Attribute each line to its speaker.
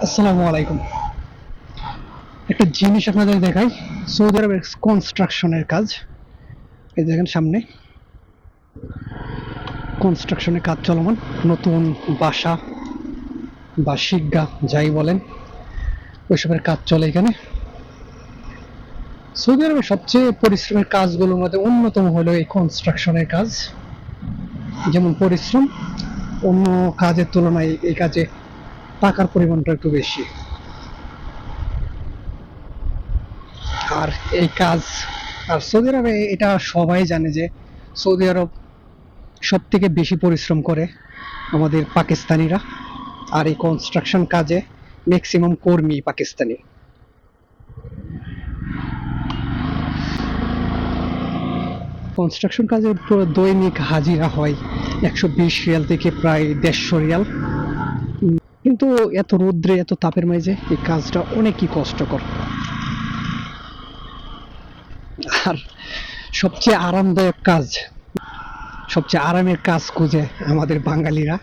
Speaker 1: আসসালামু আলাইকুম। একটা জিনিস আপনাদের দেখাই। সৌদি আরবের কনস্ট্রাকশনের কাজ। এই দেখেন সামনে কনস্ট্রাকশনের কাজ চলমান। নতুন বাসা বা শিকগা যাই বলেন, ওইসবের কাজ চলে এখানে। সৌদি আরবের সবচেয়ে পরিশ্রমের কাজগুলোর মধ্যে অন্যতম হলো এই কনস্ট্রাকশনের কাজ। যেমন পরিশ্রম, অন্য কাজের তুলনায় এই কাজে টাকার পরিমাণটা একটু বেশি। আর এই কাজ, আর সৌদি আরবে এটা সবাই জানে যে সৌদি আরব সব থেকে বেশি পরিশ্রম করে আমাদের পাকিস্তানিরা। আর এই কনস্ট্রাকশন কাজে ম্যাক্সিমাম কর্মী পাকিস্তানি। কনস্ট্রাকশন কাজে পুরো দৈনিক হাজিরা হয় 120 রিয়াল থেকে প্রায় 150 রিয়াল। কিন্তু এত রৌদ্রে এত তাপের মাঝে এই কাজটা অনেকই কষ্টকর। আর সবচেয়ে আরামদায়ক কাজ, সবচেয়ে আরামের কাজ খুঁজে আমাদের বাঙালিরা।